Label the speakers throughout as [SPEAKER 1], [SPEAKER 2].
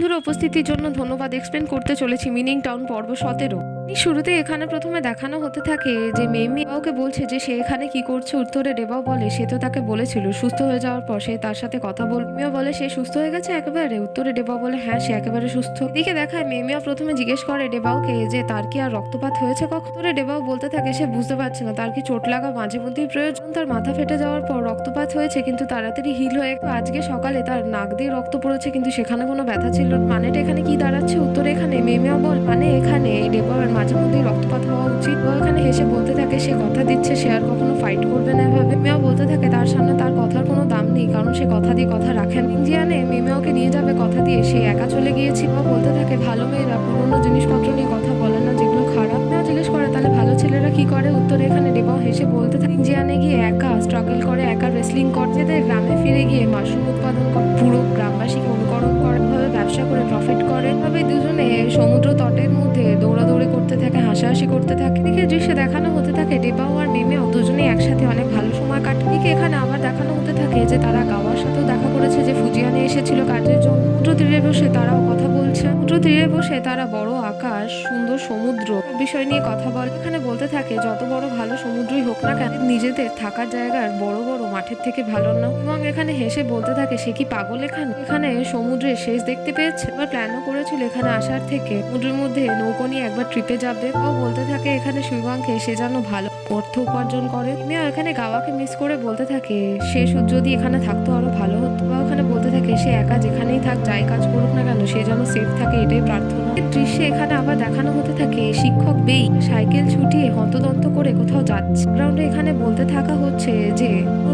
[SPEAKER 1] বন্ধুরা উপস্থিতির জন্য ধন্যবাদ। এক্সপ্লেন করতে চলেছি মিনিং টাউন পর্ব 17। শুরুতে এখানে প্রথমে দেখানো হতে থাকে যে মেমি ওকে বলছে যে সে এখানে কি করছে। উত্তরে ডেবাও বলে সে তো তাকে বলেছিল সুস্থ হয়ে যাওয়ার পর সে তার সাথে কথা বল। মেমিও বলে সে সুস্থ হয়ে গেছে একেবারে। উত্তরে ডেবাও বলে হ্যাঁ সে একেবারে সুস্থ। এদিকে দেখায় মেমিও প্রথমে জিজ্ঞেস করে ডেবাওকে যে তার কি আর রক্তপাত হয়েছে কখন। উত্তরে ডেবাও বলতে থাকে সে বুঝতে পারছে না তার কি চোট লাগা মাঝে মধ্যেই প্রয়োজন। তার মাথা ফেটে যাওয়ার পর রক্তপাত হয়েছে কিন্তু তাড়াতাড়ি হিল হয়ে আজকে সকালে তার নাক দিয়ে রক্ত পড়েছে কিন্তু সেখানে কোনো ব্যথা ছিল। মানেটা এখানে কি দাঁড়াচ্ছে। উত্তরে এখানে মেমিও বল মানে এখানে ডেবাওয়ের মাঝে মধ্যেই রক্তপাত হওয়া উচিত। ও এখানে হেসে বলতে থাকে সে কথা দিচ্ছে সে আর কখনো ফাইট করবে না এভাবে। মেয়েও বলতে থাকে তার সামনে তার কথার কোনো দাম নেই কারণ সে কথা দিয়ে কথা রাখেন। ইন্ডিয়ানে মেমেওকে নিয়ে যাবে কথা দিয়ে সে একা চলে গিয়েছিল। বলতে থাকে ভালো মেয়েরা পুরোনো জিনিসপত্র নিয়ে কথা বলে না যেগুলো খারাপ। মেয়েও জিজ্ঞেস করে তাহলে ভালো ছেলেরা কি করে। উত্তরে এখানে ডেবাও হেসে বলতে থাকে ইন্ডিয়ানে গিয়ে একা স্ট্রাগল করে একা রেসলিং করছে গ্রামে ফিরে গিয়ে মাশরুম উৎপাদন করে পুরো গ্রামবাসীকে অনুকরণ করে ভাবে ব্যবসা করে প্রফিট করে ভাবে দুজনে সমুদ্র তটের মধ্যে দৌড়াদৌড়ি করতে থাকে হাসাহাসি করতে থাকে। এদিকে দৃশ্যে দেখানো হতে থাকে ডেবাও আর মেমেও দুজনেই একসাথে অনেক ভালো সময় কাটে। এদিকে এখানে আবার দেখানো হতে থাকে যে তারা গাওয়ার সাথেও দেখা করেছে যে ফুজিয়ানে এসেছিল কাজের জন্য। সমুদ্র তীরে বসে তারাও কথা বলছে। সমুদ্র তীরে বসে তারা বড় আকাশ সুন্দর সমুদ্র বিষয় নিয়ে কথা বলে। এখানে বলতে থাকে যত বড় ভালো সমুদ্রই হোক না কেন নিজেদের থাকার জায়গার বড় বড় মাঠের থেকে ভালো না। এবং এখানে হেসে বলতে থাকে সে কি পাগল এখানে সমুদ্রের শেষ দেখতে পেয়েছে। এবার প্ল্যানও করেছিল এখানে আসার থেকে সমুদ্রের মধ্যে নৌকো নিয়ে একবার ট্রিপে যাবে। ও বলতে থাকে এখানে শুইবাংকে সে যেন ভালো অর্থ উপার্জন করে। মেয়ে এখানে গাওয়াকে মিস করে বলতে থাকে সে যদি এখানে থাকতো আরো ভালো হতো। বা ওখানে বলতে থাকে সে একা যেখানেই থাক যাই কাজ করুক না কেন সে যেন সেফ থাকে এটাই প্রার্থনা। দৃশ্যে এখানে আবার দেখানো হতে থাকে শিক্ষক বেই সাইকেল ছুটিয়ে হন্তদন্ত করে কোথাও যাচ্ছে। গ্রাউন্ডে এখানে বলতে থাকা হচ্ছে যে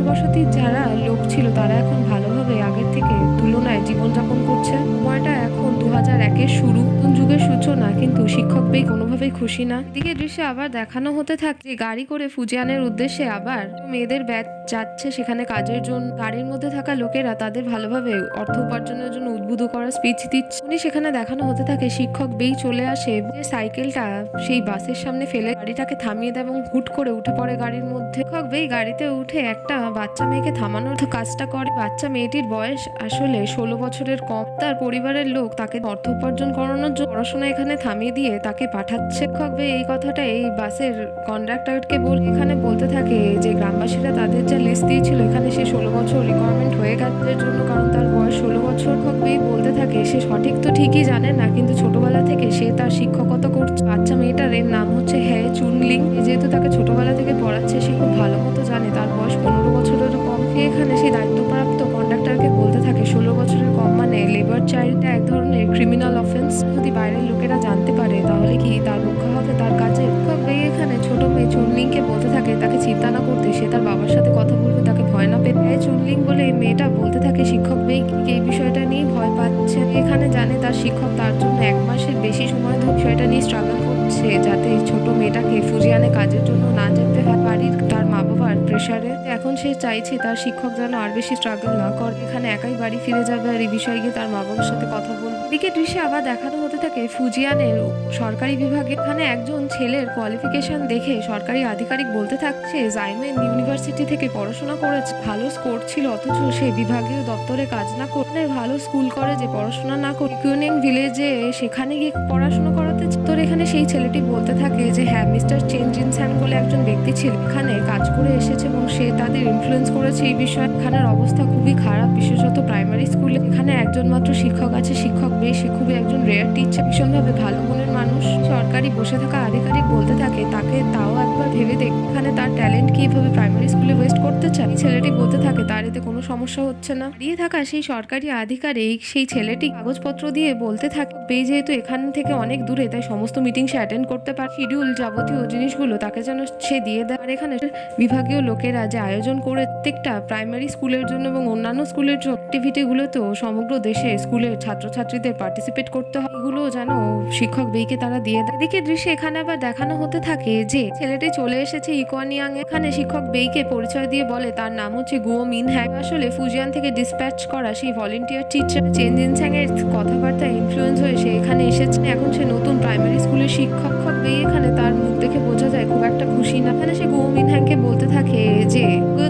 [SPEAKER 1] বসতির যারা লোক ছিল তারা এখন ভালোভাবে আগের থেকে তুলনায় জীবনযাপন করছে। সময়টা এখন 2001-এর শুরু যুগের সূচনা কিন্তু শিক্ষক বেই কোনোভাবেই খুশি না। এদিকে দৃশ্যে আবার দেখানো হতে থাকে যে গাড়ি করে ফুজিয়ানের উদ্দেশ্যে আবার মেয়েদের ব্যাচ যাচ্ছে সেখানে কাজের জন্য। গাড়ির মধ্যে থাকা লোকেরা তাদের ভালোভাবে অর্থ উপার্জনের জন্য উদ্বুদ্ধ করার স্পিচ দিচ্ছে। উনি সেখানে দেখানো হতে থাকে শিক্ষক বেই চলে আসে যে সাইকেলটা সেই বাসের সামনে ফেলে গাড়িটাকে থামিয়ে দেয় এবং হুট করে উঠে পড়ে গাড়ির মধ্যে। শিক্ষক বেই গাড়িতে উঠে একটা বাচ্চা মেয়েকে থামানোর কাজটা করে। বাচ্চা মেয়েটির বয়স আসলে 16 বছরের কম। তার পরিবারের লোক তাকে অর্থ উপার্জন করানোর জন্য পড়াশোনা এখানে থামিয়ে দিয়ে তাকে পাঠাচ্ছে। শিক্ষক বেই এই কথাটা এই বাসের কন্ডাক্টরকে বলে এখানে বলতে থাকে যে গ্রামবাসীরা তাদের যা লিস্ট দিয়েছিল এখানে সে 16 বছর রিকোয়ারমেন্ট হয়ে গেছে জন্য কারণ তার বয়স 16 বছর। শিক্ষক বেই বলতে থাকে সে সঠিক তো ঠিকই জানে না কিন্তু ছোটবেলা থেকে সে তার শিক্ষকতা করছে। বাচ্চা মেয়েটার এর নাম হচ্ছে হ্যাঁ চুনলিং। যেহেতু তাকে ছোটবেলা থেকে পড়াচ্ছে সে খুব ভালো মতো জানে তার বয়স 15 বছরের কম। এখানে সেই দায়িত্বপ্রাপ্ত কন্ডাক্টরকে বলতে থাকে 16 বছরের কম মানে লেবার চাইল্ডটা এক ধরনের ক্রিমিনাল অফেন্স। যদি বাইরের লোকেরা জানতে পারে তাহলে কি তার রক্ষা হবে তার কাজে। শিক্ষক বেই এখানে ছোট মেয়ে চুনলিংকে বলতে থাকে তাকে চিন্তা না করতে সে তার বাবার সাথে কথা বলবে তাকে ভয় না পেতে। চুনলিং বলে মেয়েটা বলতে থাকে শিক্ষক বেই এই বিষয়টা নিয়ে ভয় পাচ্ছে। এখানে জানে তার শিক্ষক তার জন্য 1 মাসের বেশি সময় ধরে বিষয়টা নিয়ে স্ট্রাগল করছে যাতে ছোট মেয়েটাকে ফুজিয়ানে কাজের জন্য না যেতে হয় বাড়ির তার মা বাবার প্রেশারে। এখন সে চাইছে তার শিক্ষক যেন আর বেশি স্ট্রাগল না করে এখানে একাই বাড়ি ফিরে যাবে আর এই বিষয়ে গিয়ে তার মা বাবার সাথে কথা বলবে। এদিকে দৃশ্যে আবার দেখানো হতে থাকে ফুজিয়ানের সরকারি বিভাগে এখানে একজন ছেলের কোয়ালিফিকেশন দেখে সরকারি আধিকারিক বলতে থাকছে জাইমেন ইউনিভার্সিটি থেকে পড়াশোনা করেছে ভালো স্কোর ছিল অথচ সে বিভাগীয় দপ্তরে কাজ না করে ভালো স্কুল করে যে পড়াশোনা না করে কিউনিং ভিলেজে সেখানে গিয়ে পড়াশোনা করাতে। তোর এখানে সেই ছেলেটি বলতে থাকে যে হ্যাঁ মিস্টার চেন জিনস্যান বলে একজন ব্যক্তি ছিল এখানে কাজ করে এসেছে এবং সে তাদের ইনফ্লুয়েন্স করেছে এই বিষয়ে। এখানের অবস্থা খুবই খারাপ বিশেষত প্রাইমারি স্কুলে। এখানে একজন মাত্র শিক্ষক আছে শিক্ষক বেশ সে খুবই একজন রেয়ার টিচার ভীষণভাবে ভালো মনের মানুষ। সরকারি বসে থাকা আধিকারিক বলতে থাকে তাকে তাও একবার ভেবে দেখ এখানে তার ট্যালেন্ট কিভাবে প্রাইমারি স্কুলে ওয়েস্ট করতে চায়। ছেলেটি বলতে থাকে তার এতে কোনো সমস্যা হচ্ছে না। দাঁড়িয়ে থাকা সেই সরকারি আধিকারিক সেই ছেলেটি কাগজপত্র দিয়ে বলতে থাকে বেই যেহেতু এখান থেকে অনেক দূরে তাই সমস্ত মিটিং সে অ্যাটেন্ড করতে পারে শিডিউল যাবতীয় জিনিসগুলো তাকে যেন সে দিয়ে দেয়। আর এখানে বিভাগীয় লোকেরা যে আয়োজন করে প্রত্যেকটা প্রাইমারি স্কুলের জন্য এবং অন্যান্য স্কুলের অ্যাক্টিভিটিগুলোতেও সমগ্র দেশে স্কুলের ছাত্রছাত্রীদের পার্টিসিপেট করতে হয় এগুলো যেন শিক্ষক বেইকে তারা দিয়ে দেয়। এদিকে দৃশ্যে এখানে আবার দেখানো হতে থাকে যে ছেলেটি চলে এসেছে ইকোয়ানিয়াং। এখানে শিক্ষক বেইকে পরিচয় দিয়ে বলে তার নাম হচ্ছে গুয়ো মিন হ্যাং আসলে ফুজিয়ান থেকে ডিসপ্যাচ করা সেই ভলেন্টিয়ার টিচার। চেন জিনস্যাং এর কথাবার্তায় ইনফ্লুয়েন্স হয়ে সে এখানে এসেছে এখন সে নতুন প্রাইমারি স্কুলের শিক্ষক। বেই এখানে তার মুখ দেখে বোঝা যায় খুব একটা খুশি না। এখানে সে গো মিনহ্যাংকে বলতে থাকে যে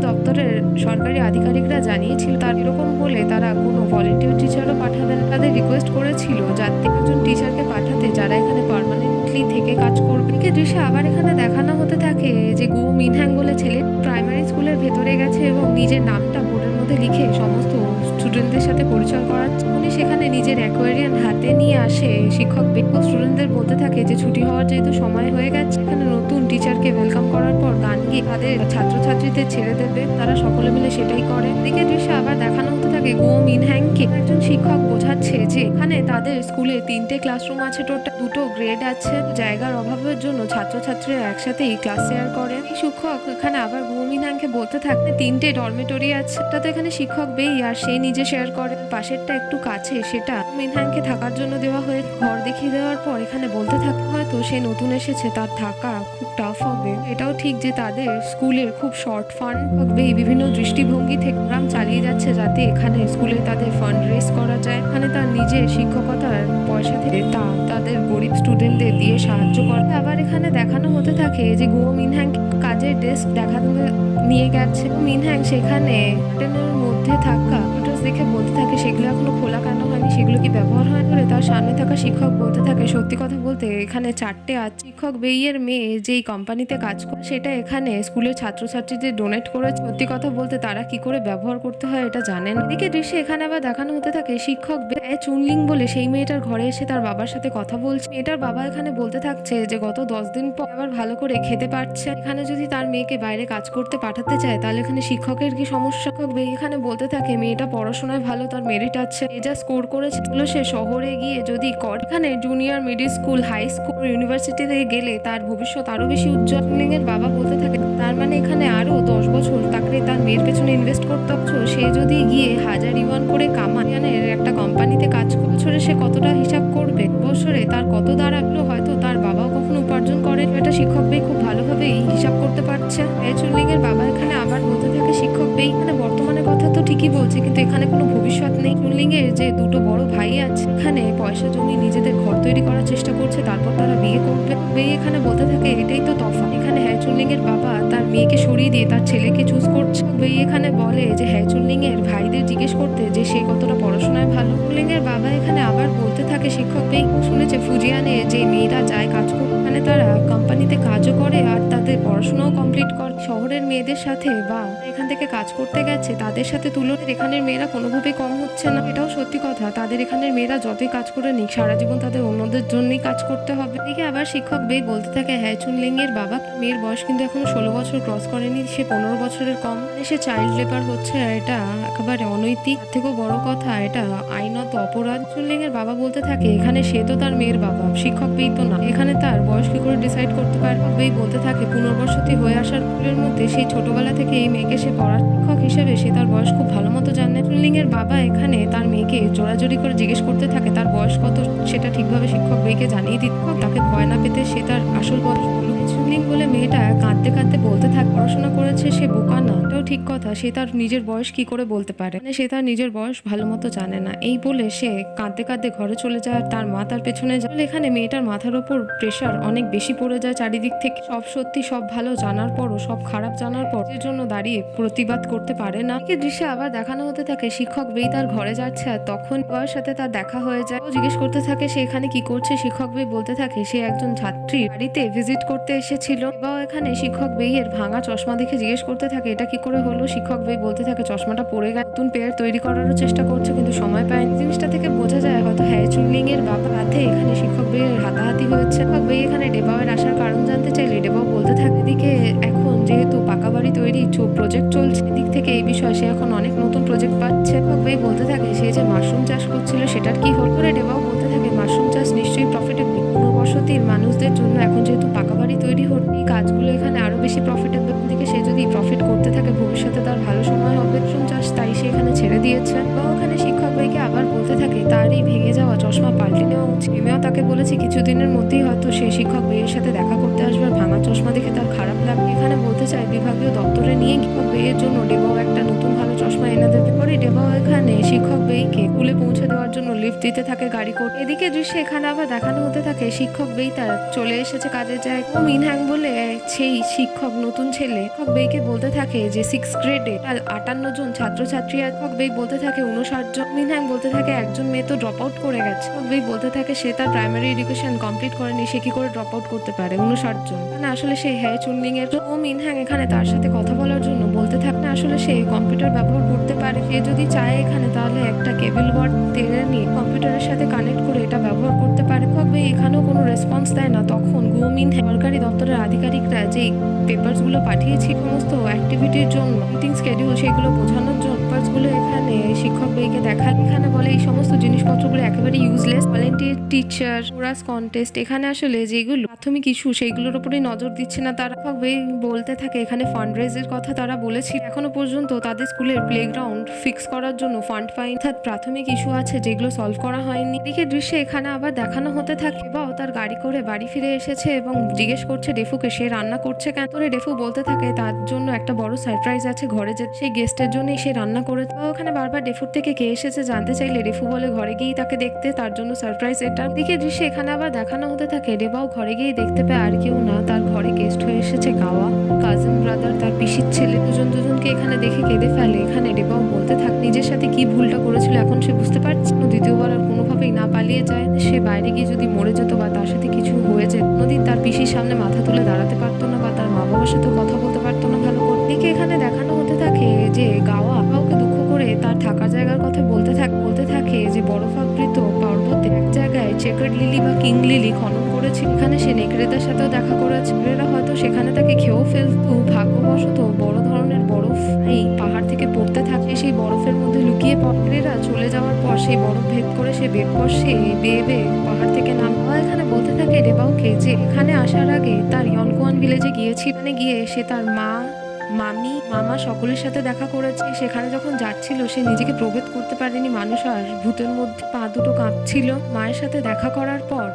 [SPEAKER 1] দপ্তরের সরকারি আধিকারিকরা জানিয়েছিল তার এরকম হলে তারা কোনো ভলেন্টিয়ার টিচারও পাঠাবেন। তাদের রিকোয়েস্ট করেছিল যাতে একজন টিচারকে পাঠাতে যারা এখানে পার্মানেন্টলি থেকে কাজ করবে। একে দৃশ্যে আবার এখানে দেখানো হতে থাকে যে গো মিনহ্যাং বলে ছেলে প্রাইমারি স্কুলের ভেতরে গেছে এবং নিজের নামটা বোর্ডের মধ্যে লিখে সমস্ত স্টুডেন্টদের সাথে পরিচয় করাচ্ছে। উনি সেখানে নিজের অ্যাকোয়ারিয়াম হাতে নিয়ে আসে। শিক্ষক স্টুডেন্টদের বলতে থাকে যে ছুটি হওয়ার যেহেতু সময় হয়ে গেছে, এখানে নতুন টিচারকে ওয়েলকাম করার পর গান গিয়ে তাদের ছাত্রছাত্রীদের ছেড়ে দেবে। তারা সকলে মিলে সেটাই করে। এদিকে দৃশ্যে আবার দেখানো হতে থাকে গো মিনহ্যাংকে একজন শিক্ষক বোঝাচ্ছে যে এখানে তাদের স্কুলে 3টে ক্লাসরুম আছে, টোটাল 2টো গ্রেড আছে। জায়গার অভাবের জন্য ছাত্রছাত্রীরা একসাথেই ক্লাস শেয়ার করে। এই শিক্ষক এখানে আবার গো মিনহ্যাংকে বলতে থাকে 3টে ডরমেটরি আছে, তাতে এখানে শিক্ষক বেই আর সে নিজে শেয়ার করে। পাশেরটা একটু কাছে, সেটা মিনহ্যাংকে থাকার জন্য দেওয়া হয়ে ঘর দেখিয়ে দেওয়ার পর এখানে বলতে থাকে হয়তো সে নতুন এসেছে, তার থাকা খুব টাফ হবে। এটাও ঠিক যে তাদের স্কুলের খুব শর্ট ফান্ড হবে। বিভিন্ন দৃষ্টিভঙ্গি থেকে প্রোগ্রাম চালিয়ে যাচ্ছে যাতে এখানে স্কুলে তাদের ফান্ড রেজ করা যায়। এখানে তার নিজের শিক্ষকতার পয়সা থেকে তাদের গরিব স্টুডেন্টদের দিয়ে সাহায্য করে। আবার এখানে দেখানো হতে থাকে যে গো মিনহ্যাং কাজের ডেস্ক নিয়ে গেছে। মিনহ্যাং সেখানে মধ্যে থাকা দেখে বলতে থাকে সেগুলো এখনো খোলা কেন হয়নি, সেগুলো কি ব্যবহার হয় করে। তার সামনে থাকা শিক্ষক বলতে থাকে সত্যি কথা বলতে এখানে 4টে আছে। শিক্ষক বেইয়ের মেয়ে যেই কোম্পানিতে কাজ করে সেটা এখানে স্কুলের ছাত্রছাত্রীদের ডোনেট করে। সত্যি কথা বলতে তারা কি করে ব্যবহার করতে হয় এটা জানেন। এদিকে দৃশ্যে এখানে আবার দেখানো হতে থাকে শিক্ষক চুনলিং বলে সেই মেয়েটার ঘরে এসে তার বাবার সাথে কথা বলছে। মেয়েটার বাবা এখানে বলতে থাকছে যে গত 10 দিন পর আবার ভালো করে খেতে পারছে। এখানে যদি তার মেয়েকে বাইরে কাজ করতে পাঠাতে চায় তাহলে এখানে শিক্ষকের কি সমস্যা। শিক্ষক বেই এখানে বলতে থাকে মেয়েটা পড়াশোনায় ভালো, তার মেরিট আছে, যা স্কোর করেছে সে শহরে গিয়ে যদি এখানে junior middle school high school ইউনিভার্সিটিতে গেলে তার ভবিষ্যৎ আরো বেশি উজ্জ্বল। এর বাবা বলতে থাকে তার মানে এখানে আরো 10 বছর তাকে তার মেয়ের পেছনে ইনভেস্ট করতে হচ্ছে। সে যদি গিয়ে 1000 ইউয়ান করে কামানের একটা কোম্পানিতে কাজ বছরে সে কতটা হিসাব করবে, বছরে তার কত দাঁড়ালো, হয়তো তার বাবাও কখনো উপার্জন করে। এটা শিক্ষক বেই খুব ভালোভাবেই হিসাব করতে পারছে। চুনলিং এর বাবা এখানে আবার বলতে থাকে শিক্ষক বেই এখানে বর্তমানে কথা তো ঠিকই বলছে কিন্তু এখানে কোনো ভবিষ্যৎ নেই। চুনলিং এর যে 2টো বড় ভাই আছে এখানে পয়সা জমিয়ে নিজেদের ঘর তৈরি করার চেষ্টা করছে, তারপর তারা বিয়ে করবে। বেই এখানে বলতে থাকে এটাই তো তফাৎ। এখানে চুনলিং এর বাবা তার মেয়েকে সরিয়ে দিয়ে তার ছেলেকে চুজ করছে। বেই এখানে বলে যে চুনলিং এর ভাইদের জিজ্ঞেস করতে যে সে কতটা পড়াশোনায় ভালো। চুনলিং এর বাবা এখানে আবার বলতে থাকে শিক্ষক বেই শুনেছে ফুজিয়ানে যে মেয়েরা যায় কাজ করতে, এখানে তারা কোম্পানিতে কাজও করে আর তাদের পড়াশোনাও কমপ্লিট করে। শহরের মেয়েদের সাথে বা এখান থেকে কাজ করতে গেছে তাদের সাথে তুলনায় এখানের মেয়েরা কোনোভাবেই কম হচ্ছে না। এটাও সত্যি কথা, তাদের এখানের মেয়েরা যতই কাজ করে নিক সারা জীবন তাদের অন্যদের জন্যই কাজ করতে হবে। এদিকে আবার শিক্ষক বেই বলতে থাকে চুনলিং এর বাবা মেয়ের বয়স কিন্তু এখনো 16 বছর ক্রস করেনি, সে 15 বছরের কম, সে চাইল্ড লেবার হচ্ছে। এটা একেবারে অনৈতিক, থেকেও বড় কথা এটা আইনত অপরাধ। চুনলিং এর বাবা বলতে থাকে এখানে সে তো তার মেয়ের বাবা, শিক্ষক বেই তো না, এখানে তার বয়স কি করে ডিসাইড করতে পারে। বেই বলতে থাকে পুনর্বসতি হয়ে আসার ফুলের মধ্যে সেই ছোটবেলা থেকে এই মেয়েকে সে পড়ার শিক্ষক হিসেবে সে তার বয়স খুব ভালো মতো জানে। চুনলিং এর বাবা এখানে তার মেয়েকে জোরাজোরি করে জিজ্ঞেস করতে থাকে তার বয়স কত, সেটা ঠিকভাবে শিক্ষক বেইকে জানিয়ে দিত তাকে ভয় না পেতে সে তার আসল বয়স বলুক। চুনলিং বলে মেয়েটা কাঁদতে কাঁদতে বলতে থাকে পড়াশোনা করেছে সে বোকা না, এটাও ঠিক কথা, সে তার নিজের বয়স কি করে বলতে পারে, মানে সে তার নিজের বয়স ভালো মতো জানে না। এই বলে সে কাঁদতে কাঁদতে ঘরে চলে যায়, তার মা তার পেছনে যায়। এখানে মেয়েটার মাথার ওপর প্রেশার অনেক বেশি পড়ে যায় চারিদিক থেকে। সব সত্যি সব ভালো জানার পরও সব খারাপ জানার পর এর জন্য দাঁড়িয়ে প্রতিবাদ করতে পারে না। এই দৃশ্যে আবার দেখানো হতে থাকে শিক্ষক বেই তার ঘরে যাচ্ছে আর তখন বাবার সাথে তার দেখা হয়ে যায়। ও জিজ্ঞেস করতে থাকে সে এখানে কি করছে। শিক্ষক বেই বলতে থাকে সে একজন ছাত্রীর বাড়িতে ভিজিট করতে এসেছিল। বা এখানে শিক্ষক বেই এর ভাঙা চশমা দেখে জিজ্ঞেস করতে থাকে এটা কি করে হলো। শিক্ষক বেই বলতে থাকে চশমাটা পড়ে গেছে, নতুন পেয়ার তৈরি করারও চেষ্টা করছে কিন্তু সময় পায়নি। জিনিসটা থেকে বোঝা যায় হয়তো চুনলিং এর বাবার সাথে এখানে শিক্ষক বেই এর হাতাহাতি হয়েছে। শিক্ষক বেই এখানে ডেবাওয়ের আসার কারণ জানতে চাইলে ডেবাও বলতে থাকে এদিকে এখন যেহেতু পাকা বাড়ি তৈরি প্রজেক্ট চলছে, এদিক থেকে এই বিষয়ে সে এখন অনেক নতুন প্রজেক্ট পাচ্ছে। শিক্ষক বেই বলতে থাকে সে যে মাশরুম চাষ করছিল সেটার কি হল। করে ডেবাও বলতে থাকে মাশরুম চাষ নিশ্চয়ই প্রফিটেবল, পুনর্বসতির মানুষদের জন্য এখন যেহেতু পাকা বাড়ি তৈরি হচ্ছে এই কাজগুলো এখানে আরো বেশি প্রফিটেবল। দিকে সে যদি প্রফিট করতে থাকে ভবিষ্যতে তার ভালো সময় হবে মাশরুম চাষ, তাই সে এখানে ছেড়ে দিয়েছে। বা ওখানে শিক্ষক বেইকে আবার বলতে থাকে তার এই ভেঙে যাওয়া চশমা পাল্টে নেওয়া উচিত। মেয়েও তাকে বলেছে কিছুদিনের মধ্যেই হয়তো সে শিক্ষক বেইয়ের সাথে দেখা করতে আসবে। ভাঙা চশমা দেখে তার খারাপ লাগে। এখানে বলতে চায় বিভাগীয় দপ্তরে নিয়ে শিক্ষক বেইয়ের জন্য ডেবাও একটা নতুন ভালো চশমা এনে দেবে। তারপরে ডেবাও এখানে শিক্ষক বেইকে স্কুলে পৌঁছে দেওয়ার জন্য লিফট দিতে থাকে গাড়ি করে। এদিকে দৃশ্যে এখানে আবার দেখানো হতে থাকে শিক্ষক বেই তার চলে এসেছে কাজের জায়গায়। ও মিনহ্যাং বলে সেই শিক্ষক নতুন ছেলে শিক্ষক বেইকে বলতে থাকে যে 6th গ্রেডে 58 জন ছাত্রছাত্রী। শিক্ষক বেই বলতে থাকে 59 জন। মিনহ্যাং বলতে থাকে একজন মেয়ে তো ড্রপ আউট করে গেছে। শিক্ষক বেই বলতে থাকে সে তার প্রাইমারি এডুকেশন কমপ্লিট করেনি, সে কি করে ড্রপ আউট করতে পারে 59 জন। মানে আসলে সে চুনলিং এর। ও মিনহ্যাং এখানে তার সাথে কথা বলার জন্য বলতে থাকে আসলে সে কম্পিউটার ব্যবহার করতে পারে, সে যদি চায় এখানে তাহলে একটা কেবল ওয়ার্ড টেনে নিয়ে কম্পিউটারের সাথে কানেক্ট করে এটা ব্যবহার করতে পারে। শিক্ষক বেই এখানেও কোনো রেসপন্স দেয় না। তখন গো মিনহ্যাং সরকারি দপ্তরের আধিকারিকরা যে পেপারস গুলো পাঠিয়েছে সমস্ত অ্যাক্টিভিটির জন্য মিটিং স্কেডিউল সেগুলো বোঝানোর জন্য পেপারস গুলো এখানে শিক্ষক বেইকে দেখায়। এখানে বলে এই সমস্ত জিনিসপত্রগুলো একেবারে useless, volunteer teacher chorus contest এখানে আসলে যেগুলো প্রাথমিক ইস্যু সেইগুলোর উপরেই নজর দিচ্ছে না তারা। শিক্ষক বেই বলতে থাকে এখানে ফান্ড রেজের কথা তারা বলেছিল, এখনো পর্যন্ত তাদের স্কুলের প্লেগ্রাউন্ড ফিক্স করার জন্য ফান্ড পাইনি, অর্থাৎ প্রাথমিক ইস্যু আছে যেগুলো সলভ করা হয়নি। এদিকে দৃশ্যে এখানে আবার দেখানো হতে থাকে বা তার গাড়ি করে বাড়ি ফিরে এসেছে এবং জিজ্ঞেস করছে ডেফুকে সে রান্না করছে কেন। তোরে ডেফু বলতে থাকে তার জন্য একটা বড় সারপ্রাইজ আছে ঘরে, যে সেই গেস্টের জন্যই সে রান্না করেছে। ওখানে বারবার ডেফুর থেকে কে এসেছে জানতে চাইলে ডেফু বলে ঘরে গিয়েই তাকে দেখতে, তার জন্য সারপ্রাইজ এটা। এদিকে দৃশ্যে এখানে আবার দেখানো হতে থাকে ডেবাও ঘরে গিয়ে দেখতে পায় আর কেউ না, তার ঘরে গেস্ট হয়ে এসেছে গাওয়া, কাজিন ব্রাদার, তার পিসির ছেলে। দুজনকে এখানে দেখে কেঁদে ফেলে। এখানে ডেবাও বলতে থাকে নিজের সাথে কি ভুলটা করেছিল এখন সে বুঝতে পারছে, দ্বিতীয়বার আর কোনোভাবেই না পালিয়ে যায়। সে বাইরে গিয়ে যদি মরে যেত বা তার সাথে কিছু হয়ে যেত, কোনোদিন তার পিসির সামনে মাথা তুলে দাঁড়াতে পারতো না বা তার মা বাবার সাথে কথা বলতে পারতো না ভালো করে। দিকে এখানে দেখানো হতে থাকে যে গাওয়া কাউকে দুঃখ করে তার থাকার জায়গার কথা বলতে থাকে যে বরফাবৃত পর্বতে এক জায়গায় চেকার্ড লিলি বা কিং লিলি খনন করেছে। এখানে সে নেকড়েদের সাথেও দেখা করেছে, নেকড়েরা হয়তো সেখানে তাকে খেয়েও ফেলতো। ভাগ্যবশত বড় ধরনের বরফ এই পাহাড় থেকে পড়তে থাকে, সেই বরফের মধ্যে লুকিয়ে নেকড়েরা চলে যাওয়ার পর সেই বরফ ভেদ করে সে বেয়ে পাহাড় থেকে নামা। এখানে বলতে থাকে ডেবাওকে যে এখানে আসার আগে তার ইয়নকোয়ান ভিলেজে গিয়েছি, মানে গিয়ে সে তার মা মামি মামা সকলের সাথে দেখা করেছে। সেখানে যখন যাচ্ছিল সে নিজেকে প্রভেদ করতে পারেনি মানুষ আর ভূতের মধ্যে, পা দুটো কাঁপছিল। মায়ের সাথে দেখা করার পর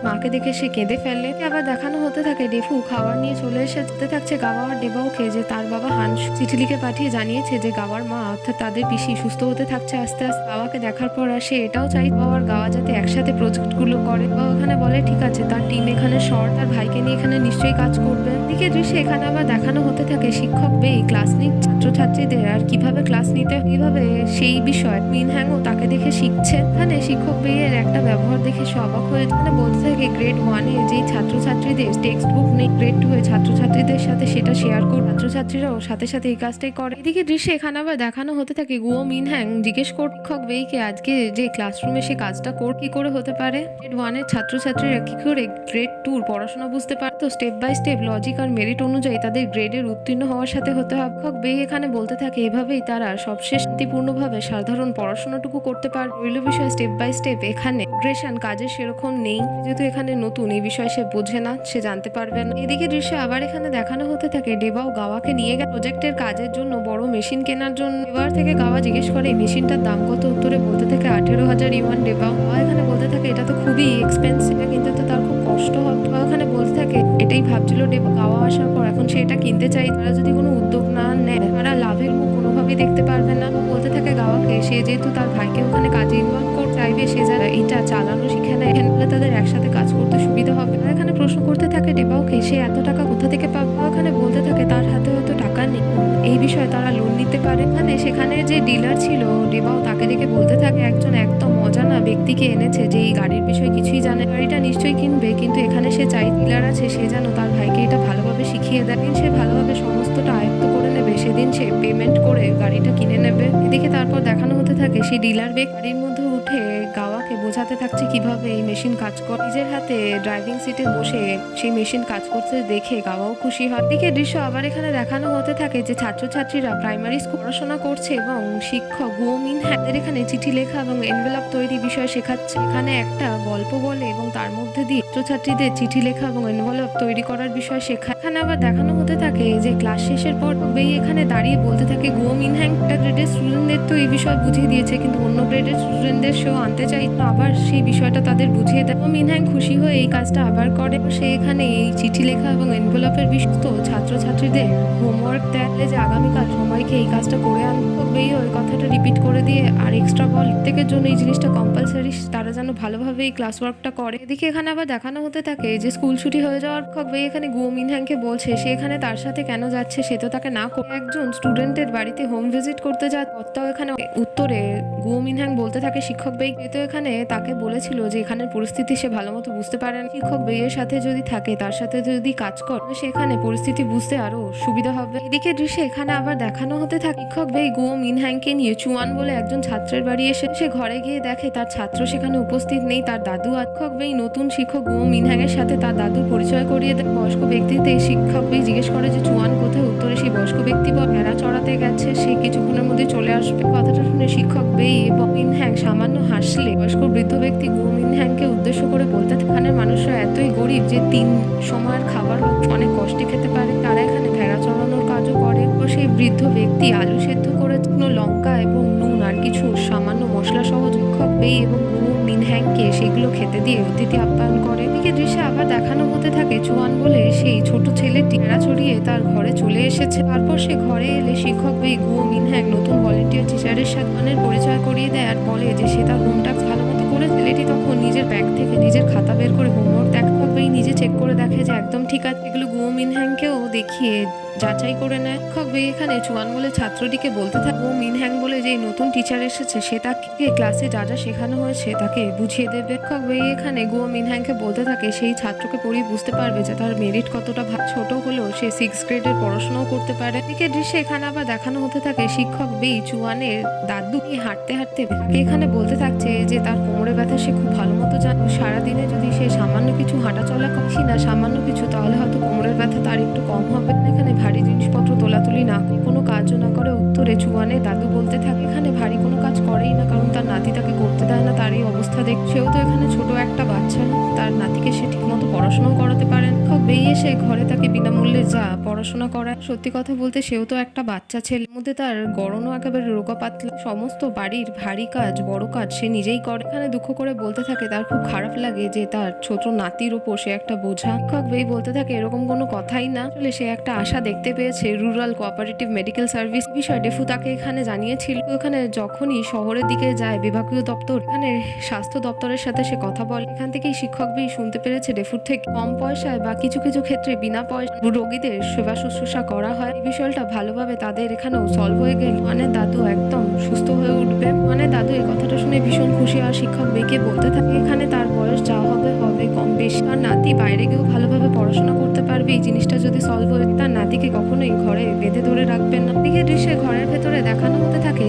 [SPEAKER 1] মাকে দেখে সে কেঁদে ফেলে। আবার দেখানো হতে থাকে ডেফু খাবার নিয়ে চলে এসে থাকছে গাওয়া আর ডেবাওকে যে তার বাবা হান্স চিঠি লিখে পাঠিয়ে জানিয়েছে যে গাওয়ার মা অর্থাৎ তাদের পিসি সুস্থ হতে থাকছে আস্তে আস্তে। বাবাকে দেখার পর আর সে এটাও চাই বাবার গাওয়া যাতে একসাথে প্রজেক্ট গুলো করে। বাবা ওখানে বলে ঠিক আছে, তার টিম এখানে তার ভাইকে নিয়ে এখানে নিশ্চয়ই কাজ করবে। দিকে দৃশ্যে এখানে আবার দেখানো হতে থাকে শিক্ষক বেই ক্লাস নিচ্ছে ছাত্রছাত্রীদের আর কিভাবে ক্লাস নিতে কিভাবে সেই বিষয় মিনহ্যাংও তাকে দেখে শিখছে। এখানে শিক্ষক বেইয়ের একটা ব্যবহার দেখে সে অবাক হয়ে বলতে থাকে গ্রেড 1-এ যেই ছাত্রছাত্রীদের টেক্সট বুক নেই, গ্রেড 2-এ ছাত্রছাত্রীদের সাথে সেটা শেয়ার করে ছাত্রছাত্রীরাও সাথে সাথে এই কাজটাই করে। এদিকে দৃশ্যে এখানে আবার দেখানো হতে থাকে গুয়ো মিনহ্যাং জিজ্ঞেস করে শিক্ষক বেইকে আজকে যে ক্লাসরুমে সে কাজটা কি করে হতে পারে। গ্রেড 1-এর ছাত্রছাত্রীরা কি করে গ্রেড 2-র পড়াশোনা বুঝতে পারতো, স্টেপ বাই স্টেপ লজিক আর মেরিট অনুযায়ী তাদের গ্রেডের উত্তীর্ণ হওয়ার সাথে হতে হবে। শিক্ষক বেই এখানে বলতে থাকে এভাবেই তারা সবশেষ শান্তিপূর্ণভাবে সাধারণ পড়াশোনাটুকু করতে পারে। রইল বিষয় স্টেপ বাই স্টেপ এখানে গ্রেশন কাজের সেরকম নেই, যেহেতু এখানে নতুন এই বিষয় সে বোঝে না, সে জানতে পারবে না। এদিকে দৃশ্যে আবার এখানে দেখানো হতে থাকে ডেবাও গাওয়াকে নিয়ে গেল প্রজেক্টের কাজের জন্য বড় মেশিন কেনার জন্য। এবার থেকে গাওয়া জিজ্ঞেস করে এই মেশিনটার দাম কত, উত্তরে বলতে থাকে 18,000 ইউয়ান। ডেবাও এখানে বলতে থাকে এটা তো খুবই এক্সপেন্সিভ, কিন্তু তো তার খুব কষ্ট হবে। ওখানে বলতে থাকে এটাই ভাবছিল ডেবা গাওয়া আসার পর এখন সে এটা কিনতে চাই, তারা যদি কোনো উদ্যোগ না নেয় তারা লাভের মুখ কোনোভাবেই দেখতে পারবে না। বলতে থাকে গাওয়াকে সে যেহেতু তার ভাইকে ওখানে কাজে ইনভলভ করতে চাইবে, সে যারা এটা চালানো শিখে নেয় এখানে তাদের একসাথে কাজ করতে সুবিধা হবে। এখানে প্রশ্ন করতে থাকে ডেবাওকে সে এত টাকা কোথা থেকে পাবে। এখানে বলতে থাকে তার হাতে হয়তো টাকা নেই, এই বিষয়ে তারা লোন নিতে পারে। সেখানে যে ডিলার ছিল ডেবাও তাকে দেখে বলতে থাকে একজন একদম অজানা ব্যক্তিকে এনেছে যে এই গাড়ির বিষয়ে কিছুই জানে, গাড়িটা নিশ্চয়ই কিনবে, কিন্তু এখানে সে চাই ডিলার আছে সে যেন তার ভাইকে এটা ভালোভাবে শিখিয়ে দেয়, সে ভালোভাবে সমস্তটা আয়ত্ত করে নেবে, সেদিন সে পেমেন্ট করে গাড়িটা কিনে নেবে। এদিকে তারপর দেখানো হতে থাকে সেই ডিলার গাড়ির মধ্যে উঠে গাওয়াকে বোঝাতে থাকছে কিভাবে এই মেশিন কাজ করে। নিজের হাতে ড্রাইভিং সিটে বসে সেই মেশিন কাজ করতে দেখে গাওয়াও খুশি হয়। এদিকে দৃশ্য আবার এখানে দেখানো হতে থাকে যে ছাত্রছাত্রীরা প্রাইমারি স্কুল পড়াশোনা করছে এবং শিক্ষক গুয়ো মিনহ্যাং এখানে চিঠি লেখা এবং এনভেলপ তৈরি বিষয় শেখাচ্ছে। এখানে একটা গল্প বলে এবং তার মধ্যে দিয়ে ছাত্রছাত্রীদের চিঠি লেখা এবং এনভেলপ তৈরি করার বিষয় শেখায়। এখানে আবার দেখানো হতে থাকে যে ক্লাস শেষের পর বেই এখানে দাঁড়িয়ে বলতে থাকে গুয়ো মিনহ্যাং একটা গ্রেডের স্টুডেন্টদের তো এই বিষয় বুঝিয়ে দিয়েছে, কিন্তু অন্য গ্রেডের স্টুডেন্টদের সেও আনতে চাই, আবার সেই বিষয়টা তাদের বুঝিয়ে দেয়। মিনহ্যাং খুশি হয়ে এই কাজটা আবার করে। সে এখানে এই চিঠি লেখা এবং এনভেলপের বিষয় ছাত্রছাত্রীদের হোমওয়ার্ক দেয় যে আগামীকাল সময়কে এই কাজটা করে আনতে। বেই ওই কথাটা রিপিট দিয়ে আর এক্সট্রা বল প্রত্যেকের জন্য এই জিনিসটা কম্পালসারি, তারা যেন ভালোভাবে এই ক্লাস ওয়ার্কটা করে। এদিকে এখানে আবার দেখানো হতে থাকে যে স্কুল ছুটি হয়ে যাওয়ার শিক্ষক বেই এখানে গুয়ো মিনহ্যাংকে বলছে সে এখানে তার সাথে কেন যাচ্ছে, সে তো তাকে না করে একজন স্টুডেন্টের বাড়িতে হোম ভিজিট করতে যায়। কর্তাও এখানে উত্তরে গুয়ো মিনহ্যাং বলতে থাকে শিক্ষক বেই তো এখানে তাকে বলেছিল যে এখানের পরিস্থিতি সে ভালো মতো বুঝতে পারে না, শিক্ষক বেইয়ের সাথে যদি থাকে, তার সাথে যদি কাজ করে, সেখানে পরিস্থিতি বুঝতে আরো সুবিধা হবে। এদিকে দৃশ্যে এখানে আবার দেখানো হতে থাকে শিক্ষক বেই গুয়ো মিনহ্যাংকে নিয়ে চুয়ান বলে একজন ছাত্রের বাড়ি এসে সে ঘরে গিয়ে দেখে তার ছাত্র সেখানে উপস্থিত নেই, তার দাদু। শিক্ষক বেই নতুন শিক্ষক গুয়ো মিনহ্যাং এর সাথে তার দাদুর পরিচয় করিয়ে দেয়। বয়স্ক ব্যক্তিতে শিক্ষক বেই জিজ্ঞেস করে যে চুয়ান কোথায়, উত্তরে সেই বয়স্ক ব্যক্তি ভেড়া চড়াতে গেছে, সে কিছুক্ষণের মধ্যে চলে আসবে। কথাটা শুনে শিক্ষক বেই এবং মিনহ্যাং সামান্য হাসলে বয়স্ক বৃদ্ধ ব্যক্তি গুয়ো মিনহ্যাংকে উদ্দেশ্য করে বলতে থাকে এখানের মানুষরা এতই গরিব যে 3 সময়ের খাবার অনেক কষ্টে খেতে পারে, তারা এখানে ভেড়া চড়ানোর কাজও করে। তো সেই বৃদ্ধ ব্যক্তি আলু সেদ্ধ করে লঙ্কা এবং নুন আর কিছু সামান্য মশলা সহ শিক্ষক বেই এবং গুয়ো মিনহ্যাংকে সেগুলো খেতে দিয়ে অতিথি আপ্যায়ন করে। এদিকে দৃশ্যে আবার দেখানো হতে থাকে চুয়ান বলে সেই ছোট ছেলেটি ভেড়া চড়িয়ে তার ঘরে চলে এসেছে। তারপর সে ঘরে এলে শিক্ষক বেই গুয়ো মিনহ্যাং নতুন ভলেন্টিয়ার টিচারের সাথে পরিচয় করিয়ে দেয় আর বলে যে সে তার হোমটাস্ক ভালো মতো করে। ছেলেটি তখন নিজের ব্যাগ থেকে নিজের খাতা বের করে হোমওয়ার্ক শিক্ষক বেই নিজে চেক করে দেখে যে একদম ঠিক আছে। এগুলো গুয়ো মিনহ্যাংকেও দেখিয়ে যাচাই করে নেয়। শিক্ষক বেই এখানে চুয়ান বলে ছাত্রটিকে বলতে থাকে গুয়ো মিনহ্যাং বলে যে নতুন টিচার এসেছে সে তাকে ক্লাসে যা যা শেখানো হয়েছে তাকে বুঝিয়ে দেবে। শিক্ষক বেই এখানে গুয়ো মিনহ্যাংকে বলতে থাকে সেই ছাত্রকে পড়িয়ে বুঝতে পারবে যে তার মেরিট কতটা ছোট হলেও সে 6 গ্রেডের পড়াশোনাও করতে পারে। এদিকে দৃশ্যে এখানে আবার দেখানো হতে থাকে শিক্ষক বেই চুয়ানের দাদু নিয়ে হাঁটতে হাঁটতে তাকে এখানে বলতে থাকছে যে তার কোমরে ব্যথা সে খুব ভালো মতো জানে, সারাদিনে যদি সে সামান্য কিছু হাঁটা চলা করছি না সামান্য কিছু, তাহলে হয়তো কোমরের ব্যথা তার একটু কম হবে। এখানে ভারী জিনিসপত্র তোলাতুলি না করে কোনো কাজও না করে। উত্তরে চুয়ানের দাদু বলতে থাকে এখানে ভারী কোনো কাজ করেই না, কারণ তার নাতি তাকে করতে দেয় না। তার এই অবস্থা দেখ সেও তো এখানে ছোট একটা বাচ্চা, তার নাতিকে সে ঠিকমতো পড়াশোনাও করাতে পারেন। শিক্ষক বেই এসে ঘরে তাকে বিনামূল্যে যা পড়াশোনা করায়। সত্যি কথা বলতে সেও তো একটা বাচ্চা ছেলে, মধ্যে তার গড়নও একেবারে রোগা পাতলা, সমস্ত বাড়ির ভারী কাজ বড় কাজ সে নিজেই করে। এখানে দুঃখ করে বলতে থাকে তার খুব খারাপ লাগে যে তার ছোট নাতির ওপর সে একটা বোঝা। শিক্ষক বেই বলতে থাকে এরকম কোনো কথাই না, আসলে সে একটা আশা দেখতে পেয়েছে রুরাল কোঅপারেটিভ মেডিকেল সার্ভিস বিষয় ডেফু তাকে এখানে জানিয়েছিল। ওখানে যখনই শহরের দিকে যায় বিভাগীয় দপ্তর, এখানে স্বাস্থ্য দপ্তরের সাথে সে কথা বলে। এখান থেকেই শিক্ষক বেই শুনতে পেরেছে ডেফুর থেকে কম পয়সায় বা কিছু কিছু ক্ষেত্রে বিনা পয়সা রোগীদের সেবা শুশ্রূষা করা হয়। এই বিষয়টা ভালোভাবে তাদের এখানেও সলভ হয়ে গেল, মানে দাদু একদম সুস্থ হয়ে উঠবে। মানে দাদু এই কথাটা শুনে ভীষণ খুশি আর শিক্ষক বেইকে বলতে থাকে এখানে তার বয়স যা হবে হবে কম বেশি, তার নাতি বাইরে গিয়েও ভালোভাবে পড়াশোনা করতে পারবে। এই জিনিসটা যদি সলভ হয়ে তার নাতিকে কখনোই ঘরে বেঁধে ধরে রাখবেন না। দিকে দৃশ্যে ঘরের ভেতরে দেখানো হতে থাকে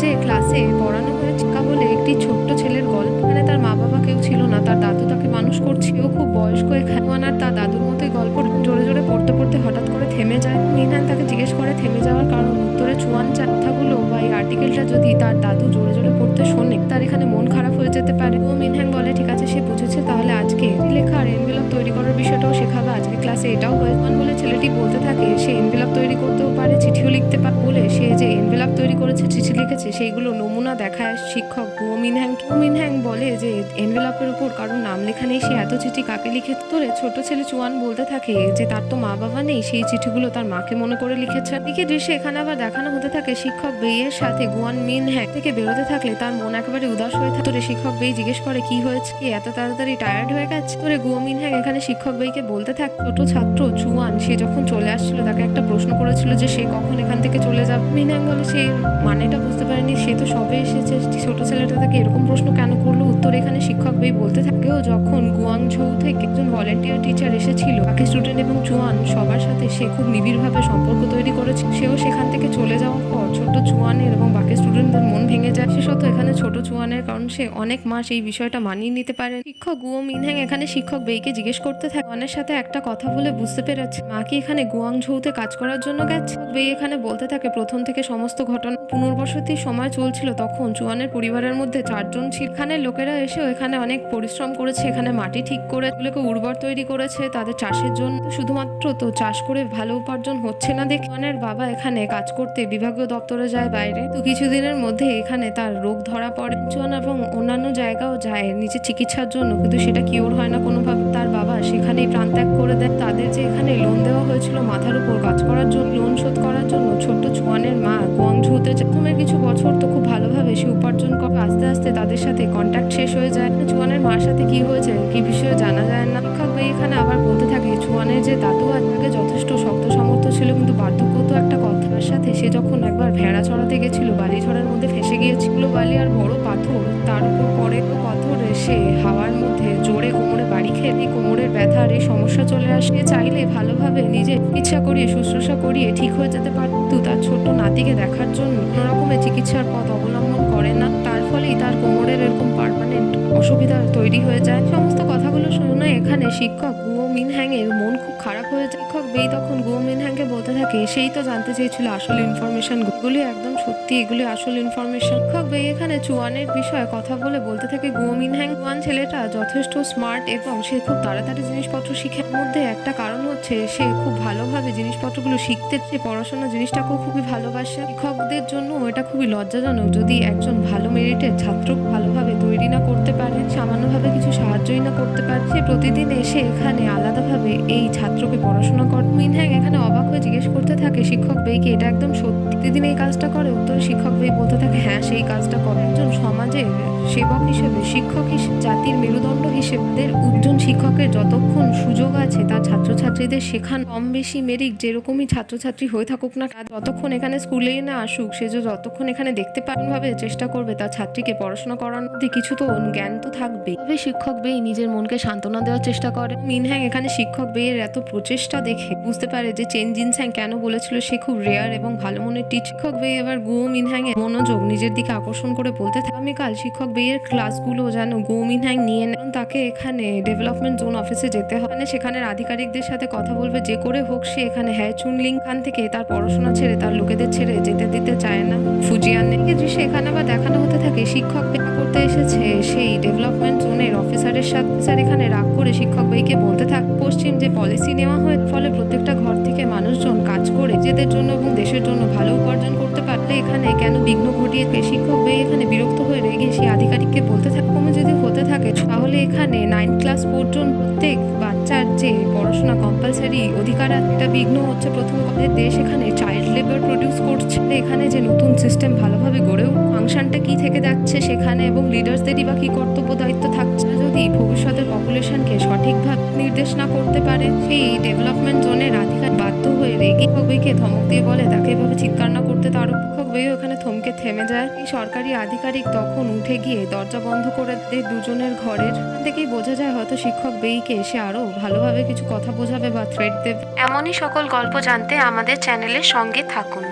[SPEAKER 1] যে ক্লাসে পড়ানো হয়েছে বলে একটি ছোট্ট ছেলের গল্প। এখানে তার মা বাবা কেউ ছিল না, তার দাদু তাকে মানুষ করছে, ও খুব বয়স্ক। এখানে আর তার দাদুর মতোই গল্প জোরে জোরে পড়তে পড়তে হঠাৎ করে থেমে যায়। মিনহ্যাং তাকে জিজ্ঞেস করে থেমে যাওয়ার কারণ। উত্তরে চুয়ান কথাগুলো বা এই আর্টিকেলটা যদি তার দাদু জোরে জোরে পড়তে শোনে তার এখানে মন খারাপ হয়ে যেতে পারে। ও মিনহ্যাং বলে ঠিক আছে সে বুঝেছে, তাহলে আজকে লেখার এনভেলপ তৈরি করার বিষয়টাও শেখাবে, আজকে ক্লাসে এটাও হয়ে বলে ছেলেটি বলতে থাকে সে এনভেলপ তৈরি করতেও পারে, চিঠিও লিখতে পারে। বলে সে যে এনভেলপ তৈরি করেছে চিঠি লিখেছে সেইগুলো নমুনা দেখায় শিক্ষক গুয়ো মিনহ্যাং। মিনহ্যাং বলে যে এনভেলপের উপর কারোর নাম লেখা নেই, সে এত চিঠি কাকে লিখে। তোরে ছোট ছেলে চুয়ান বলতে থাকে যে তার তো মা বাবা নেই, সেই চিঠিগুলো তার মাকে মনে করে লিখেছে। দিকে দৃশ্যে এখানে আবার দেখানো হতে থাকে শিক্ষক বেইয়ের সাথে গুয়ান মিনহ্যাং থেকে বেরোতে থাকলে তার মন একেবারে উদাস হয়ে থাকে। তোরে শিক্ষক বেই জিজ্ঞেস করে কি হয়েছে, কি এত তাড়াতাড়ি টায়ার্ড হয়ে গেছে। তোরে গুয়ো মিনহ্যাং এখানে শিক্ষক বেইকে বলতে থাকে ছোট ছাত্র চুয়ান সে যখন চলে আসছিল তাকে একটা প্রশ্ন করেছিল যে সে কখন এখান থেকে চলে যাবে। মিনহ্যাং বলে সে মানেটা বুঝতে পারেনি, সে তো সবে এসেছে, ছোট ছেলেটা তাকে এরকম প্রশ্ন কেন করলো। উত্তর এখানে শিক্ষক বেই বলতে থাকেও যখন গুয়াংঝৌ থেকে একজন ভলেন্টিয়ার টিচার এসেছিল বাকি স্টুডেন্ট এবং চুয়ান সবার সাথে সে খুব নিবিড়ভাবে সম্পর্ক তৈরি করেছে, সেও সেখান থেকে চলে যাওয়ার পর ছোট চুয়ানের এবং বাকি স্টুডেন্টদের মন ভেঙে যায়। বিশেষত এখানে ছোট চুয়ানের, কারণ সে অনেক মাস এই বিষয়টা মানিয়ে নিতে পারে। শিক্ষক গুয়ো মিনহ্যাং এখানে শিক্ষক বেইকে জিজ্ঞেস করতে থাকে চুয়ানের সাথে একটা কথা বলে বুঝতে পেরেছে মা কি এখানে গুয়াংঝৌতে কাজ করার জন্য গেছে। বেই এখানে বলতে থাকে প্রথম থেকে সমস্ত ঘটনা পুনর্বসতির সময় চলছিল তখন চুয়ানের পরিবারের মধ্যে 4 জন ছিল। এখানে লোকেরা এসেও এখানে অনেক পরিশ্রম করেছে, এখানে মাটি ঠিক করে এগুলোকে উর্বর তৈরি করেছে তাদের চাষের জন্য। শুধুমাত্র তো চাষ করে ভালো উপার্জন হচ্ছে না দেখে চুয়ানের বাবা এখানে কাজ করতে বিভাগীয় দপ্তরে যায় বাইরে। তো কিছুদিনের মধ্যে এখানে তার রোগ ধরা পড়ে। চুয়ান এবং অন্যান্য জায়গাও যায় নিজের চিকিৎসার জন্য, কিন্তু সেটা কিওর হয় না কোনোভাবে। তার বাবা সেখানেই প্রাণত্যাগ করে দেয়। তাদের যে এখানে লোন দেওয়া হয়েছিল মাথার উপর কাজ করার জন্য, লোন শোধ করার জন্য ছোট্ট চুয়ানের মা গুয়াংঝুতে যায়। প্রথমের কিছু বছর তো খুব ভালোভাবে সে উপার্জন করে, আস্তে আস্তে তাদের সাথে কন্ট্যাক্ট শেষ হয়ে যায়। চুয়ানের মার সাথে কি হয়েছে কি বিষয়ে জানা যায় না। শিক্ষক ভাই এখানে আবার বলতে থাকে চুয়ানের যে দাদু আগে যথেষ্ট শক্ত সামর্থ্য ছিল, কিন্তু বার্ধক্য তো একটা কথার সাথে সে যখন একবার ভেড়া চড়াতে গেছিল বালিঝড়ের মধ্যে ফেসে গিয়েছিল। বালি আর বড় পাথর তার উপর পড়ে, পাথর এসে হাওয়ার মধ্যে জোরে কোমরে বাড়ি খেয়ে কোমরের ব্যথার এই সমস্যা চলে আসে। চাইলে ভালোভাবে নিজে চিকিৎসা করিয়ে শুশ্রূষা করিয়ে ঠিক হয়ে যেতে পারত। তার ছোট্ট নাতিকে দেখার জন্য কোনো রকমের চিকিৎসার পথ অবলম্বন করে না, তার ফলেই তার কোমরের এরকম পার্মানেন্ট অসুবিধা তৈরি হয়ে যায়। সমস্ত কথাগুলো শুনে এখানে শিক্ষক গুয়ো মিনহ্যাং এর মন খুব খারাপ হয়ে যায়। শিক্ষক বেই তখন গুয়ো মিনহ্যাংকে বলতে থাকে সেই তো জানতে চেয়েছিল আসল ইনফরমেশন গুলি একদম সত্যি, এগুলি আসল ইনফরমেশন। শিক্ষক বেই এখানে চুয়ানের বিষয়ে কথা বলতে থাকে গুয়ো মিনহ্যাং। চুয়ান ছেলেটা যথেষ্ট স্মার্ট এবং সে খুব তাড়াতাড়ি জিনিসপত্র শিখে। মধ্যে একটা কারণ হচ্ছে সে খুব ভালোভাবে জিনিসপত্রগুলো শিখতে, সে পড়াশোনা জিনিসটাকেও খুবই ভালোবাসে। শিক্ষকদের জন্য এটা খুবই লজ্জাজনক যদি একজন ভালো মেরিটের ছাত্র ভালোভাবে তৈরি না করতে পারে, সামান্যভাবে কিছু সাহায্যই না করতে পারে। সে প্রতিদিন এসে এখানে আলাদাভাবে এই ছাত্রকে পড়াশোনা করে। মিনহ্যাং এখানে অবাক হয়ে জিজ্ঞেস করতে থাকে শিক্ষক বেইকে এটা একদম সত্যি প্রতিদিন এই কাজটা করে? উত্তরে শিক্ষক বেই বলতে থাকে হ্যাঁ সেই কাজটা করে। একজন সমাজের সেবক হিসেবে, শিক্ষক হিসেবে, জাতির মেরুদণ্ড হিসেবে একজন শিক্ষকের যতক্ষণ সুযোগ আছে তার ছাত্রছাত্রীদের শেখান, কম বেশি মেরিট যেরকমই ছাত্রছাত্রী হয়ে থাকুক না, যতক্ষণ এখানে স্কুলেই না আসুক সে যতক্ষণ এখানে দেখতে পারেন ভাবে চেষ্টা করবে তার ছাত্রীকে পড়াশোনা করানোর মধ্যে কিছু তো জ্ঞান তো থাকবে। তবে শিক্ষক বেই নিজের মনকে সান্ত্বনা দেওয়ার চেষ্টা করে। মিনহ্যাং এখানে শিক্ষক বেইয়ের এত প্রচেষ্টা দেখে বুঝতে পারে যে চেন জিনস্যাং কেন বলেছিল সে খুব রেয়ার এবং ভালো মনের টিচার। শিক্ষক বেই এবার গুয়ো মিনহ্যাং এর মনোযোগ নিজের দিকে আকর্ষণ করে বলতে থাকে আগামীকাল শিক্ষক বেইয়ের ক্লাসগুলো যেন গুয়ো মিনহ্যাং নিয়ে নেন। তাকে এখানে ডেভেলপমেন্ট জোন অফিসে যেতে হবে, সেখানের আধিকারিকদের সাথে কথা বলবে, যে করে হোক সে এখানে হ্যাঁ চুনলিং খান থেকে তার পড়াশোনা ছেড়ে তার লোকেদের ছেড়ে যেতে দিতে চায় না ফুজিয়ানে। এই দৃশ্যে এখানে আবার দেখানো হতে থাকে শিক্ষক দেখা করতে এসেছে সেই ডেভেলপমেন্ট জোনের অফিসারের সাথে। স্যার এখানে রাগ করে শিক্ষক বেইকে বলতে থাকে পশ্চিম যে পলিসি নেওয়া হয় ফলে প্রত্যেকটা ঘর থেকে মানুষজন কাজ করে নিজেদের জন্য এবং দেশের জন্য ভালো উপার্জন করতে পারলে এখানে কেন বিঘ্ন ঘটিয়ে। শিক্ষক বেই এখানে বিরক্ত হয়ে রেগে সেই আধিকারিককে বলতে থাকে কমে যদি হতে থাকে তাহলে এখানে 9 ক্লাস পর্যন্ত প্রত্যেক বাচ্চার যে পড়াশোনা কম্পালসারি অধিকার একটা বিঘ্ন হচ্ছে। প্রথম কথা দেশ এখানে চাইল্ড লেবার প্রডিউস করছে, এখানে যে নতুন সিস্টেম ভালোভাবে গড়ে ফাংশনটা কি থেকে যাচ্ছে সেখানে এবং লিডার্সদেরই বা কি কর্তব্য দায়িত্ব থাকছে যদি ভবিষ্যতের পপুলেশনকে সঠিকভাবে নির্দেশ না করতে পারে। সেই ডেভেলপমেন্ট জোনের আধিকারিক বাধ্য হয়ে রেগে শিক্ষক বেইকে ধমক দিয়ে বলে তাকে এভাবে চিৎকার না করতে। তার শিক্ষক বেইও এখানে থমকে থেমে যায়। এই সরকারি আধিকারিক তখন উঠে গিয়ে দরজা বন্ধ করে দেয় দুজনের ঘরের। থেকেই বোঝা যায় হয়তো শিক্ষক বেইকে এসে আরো ভালোভাবে কিছু কথা বোঝাবে বা থ্রেট দেবে। এমনই সকল গল্প জানতে আমাদের চ্যানেলের সঙ্গে থাকুন।